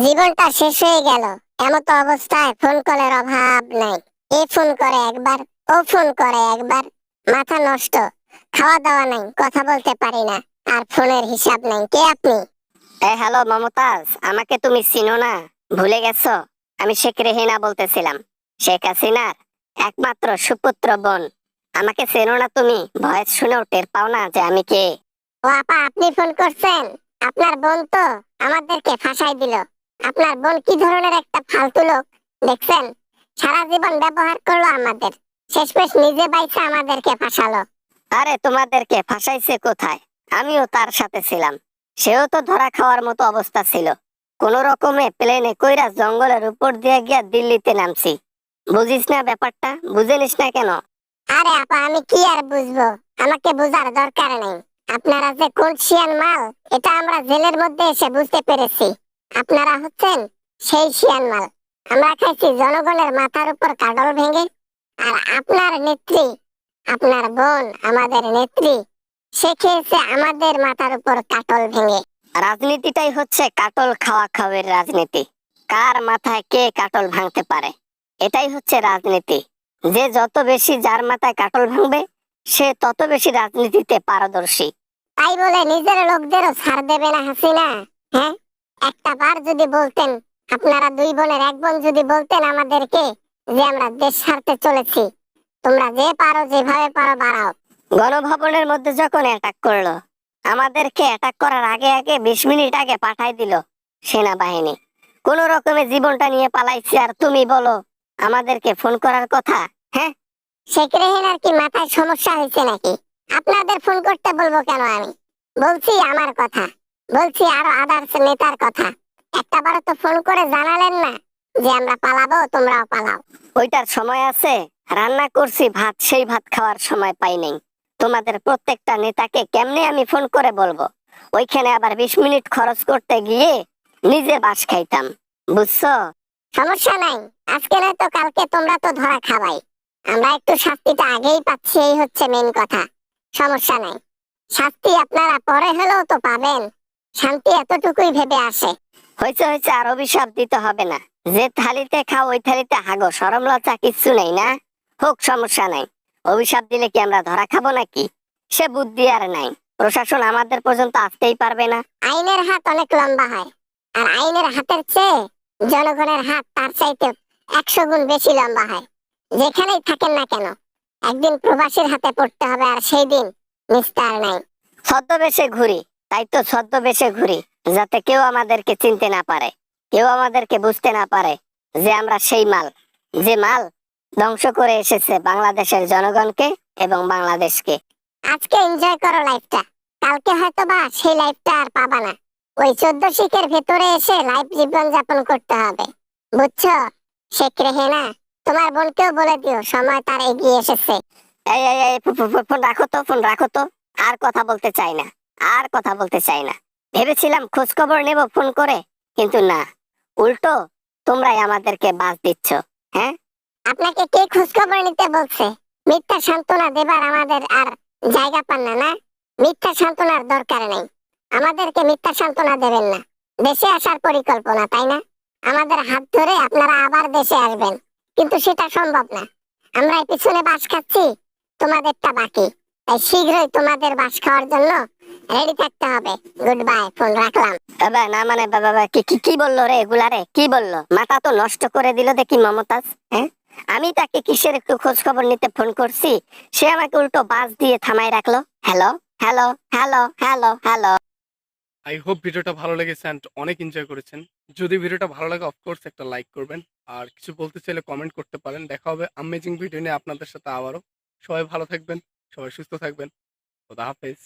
জীবনটা শেষ হয়ে গেল। এমত অবস্থায় ফোন কলের অভাব নাই। এ ফোন করে একবার, ও ফোন করে একবার, মাথা নষ্ট। খাওয়া দাওয়া নাই, কথা বলতে পারি না, আর ফোনের হিসাব নাই। কে আপনি? হ্যালো মমতাজ, আমাকে তুমি চিনো না? ভুলে গেছো? আমি শেখ রেহিনা বলতেছিলাম, শেখ হাসিনার একমাত্র সুপুত্র বোন। আমাকে চেনো না তুমি? ভয়েস শুনেও টের পাও না যে আমি কে? ও আপা, আপনি ফোন করছেন? আপনার বোন তো আমাদেরকে ফাঁসাই দিল। আপনার বোন কি ধরনের একটা ফালতু লোক দেখছেন? সারা জীবন ব্যবহার করলো আমাদের, শেষমেশ নিজে বাইসা আমাদেরকে ফাঁসালো। আরে তোমাদেরকে ফাঁসাইছে কোথায়? আমিও তার সাথে ছিলাম। সেও তো ধরা খাওয়ার মতো অবস্থা ছিল। কোন রকমে প্লেনে কইরা জঙ্গলের উপর দিয়ে গিয়া দিল্লিতে নামছি। বুঝিস না ব্যাপারটা? বুঝে নিস না কেন? আরে আপা, আমি কি আর বুঝবো? আমাকে বোঝার দরকার নেই। আপনারা যে কোন শিয়ান মাল, এটা আমরা জেলের মধ্যে এসে বুঝতে পেরেছি। আপনারা হচ্ছেন সেই শিয়ান মাল। আমরা খাইছি জনগণের মাথার উপর কাডল ভেঙে। আর আপনার নেত্রী, আপনার বোন, আমাদের নেত্রী, সে খেয়েছে আমাদের মাথার উপর কাটল ভেঙে। রাজনীতিটাই হচ্ছে কাটল খাওয়া খাওয়ের রাজনীতি। কার মাথায় কে কাটল ভাঙতে পারে, এটাই হচ্ছে রাজনীতি। যে যত বেশি যার মাথায় কাটল ভাঙবে, সে তত বেশি রাজনীতিতে পারদর্শী। তাই বলে নিজের লোকদেরও ছাড় দেবে না হাসিনা? হ্যাঁ, একটা বার যদি বলতেন, আপনারা দুই বোনের এক বোন যদি বলতেন আমাদেরকে যে আমরা দেশ ছাড়তে চলেছি, তোমরা যে পারো যেভাবে পারো বাড়াও। গণভবনের মধ্যে যখন অ্যাটাক করলো, আমাদেরকে অ্যাটাক করার আগে আগে 20 মিনিট আগে পাঠাই দিল সেনাবাহিনী। কোন রকমে জীবনটা নিয়ে পালাইছি, আর তুমি বলো আমাদেরকে ফোন করার কথা? হ্যাঁ, শেখ রেহানার কি মাথায় সমস্যা হয়েছে নাকি? আপনাদের ফোন করতে বলবো কেন আমি? বলছি আমার কথা, বলছি আরো আদার্স নেতার কথা। একটা বারও তো ফোন করে জানালেন না যে আমরা পালাবো, তোমরাও পালাও। ওইটার সময় আছে? রান্না করছি ভাত, সেই ভাত খাওয়ার সময় পাই নাই। তোমাদের প্রত্যেকটা নেতাকে কেমনে আমি ফোন করে বলবো? ওইখানে আবার 20 মিনিট খরচ করতে গিয়ে নিজে বাস খাইতাম, বুঝছো? সমস্যা নাই, আজকে নয়তো কালকে তোমরা তো ধরা খাবাই। আমরা একটু শাস্তিটা আগেই পাচ্ছি, এই হচ্ছে মেন কথা। সমস্যা নাই, শাস্তি আপনারা পরে হলেও তো পাবেন। শান্তি এতটুকুই ভেবে আসে। হয়েছে হয়েছে, আর অভিশাপ দিতে হবে না। যে থালিতে খাও ওই থালিতে হাগো, সরম লজ্জা কিচ্ছু নেই না? হোক, সমস্যা নাই। অভিশাপ দিলে কি আমরা ধরা খাবো নাকি? সে বুদ্ধি আর নাই। প্রশাসন আমাদের পর্যন্ত আসতেই পারবে না। আইনের হাত অনেক লম্বা হয়, আর আইনের হাতের চেয়ে জনগণের হাত তার চাইতে 100 গুণ বেশি লম্বা হয়। যেখানেই থাকেন না কেন, একদিন প্রবাসীর হাতে পড়তে হবে, আর সেই দিন নিস্তার নাই। ছদ্মবেশে ঘুরি, তাই তো ছদ্মবেশে ঘুরি, যাতে কেউ আমাদেরকে চিনতে না পারে, কেউ আমাদেরকে বুঝতে না পারে যে আমরা সেই মাল, যে মাল ধ্বংস করে এসেছে বাংলাদেশের জনগণকে এবং বাংলাদেশকে। আজকে এনজয় করো লাইফটা, কালকে হয়তো বা সেই লাইফটা আর পাবা না। ওই 14 শিখের ভেতরে এসে লাইফ জীবন যাপন করতে হবে, বুঝছো? শেখ রেহেনা, তোমার বোনকেও বলে দিও সময় তার এগিয়ে এসেছে। এই এই এই, ফোন রাখো তো, ফোন রাখো তো। আর কথা বলতে চাই না, আর কথা বলতে চাই না। ভেবেছিলাম খোঁজ খবর নেব ফোন করে, কিন্তু না, উল্টো তোমরাই আমাদেরকে বাস দিচ্ছ। হ্যাঁ, আপনাকে কে খোঁজ খবর নিতে বলছে? মিথ্যা সান্ত্বনা দেবার আমাদের আর জায়গা পান না, না? মিথ্যা সান্ত্বনার দরকার নেই। আমাদেরকে মিথ্যা সান্ত্বনা দেবেন না। দেশে আসার পরিকল্পনা, তাই না? আমাদের হাত ধরে আপনারা আবার দেশে আসবেন, কিন্তু সেটা সম্ভব না। আমরা এই পিছনে বাস খাচ্ছি, তোমাদেরটা বাকি। তাই শীঘ্রই তোমাদের বাস খাওয়ার জন্য রেডি থাকতে হবে। গুড বাই, ফোন রাখলাম। বাবা না মানে বাবা, কি কি কি বললো রে এগুলা? রে কি বললো? মাথা তো নষ্ট করে দিল দেখি মমতাজ। হ্যাঁ, আমি তাকে কিসের একটু খোঁজ খবর নিতে ফোন করছি, সে আমাকে উল্টো বাস দিয়ে থামাই রাখলো। Hello, hello, hello, hello, hello. I hope ভিডিওটা ভালো লেগেছে অ্যান্ড অনেক এনজয় করেছেন। যদি ভিডিওটা ভালো লাগে অফকোর্স একটা লাইক করবেন, আর কিছু বলতে চাইলে কমেন্ট করতে পারেন। দেখা হবে আমেজিং ভিডিও নিয়ে আপনাদের সাথে আবারও। সবাই ভালো থাকবেন, সবাই সুস্থ থাকবেন। খোদা হাফেজ।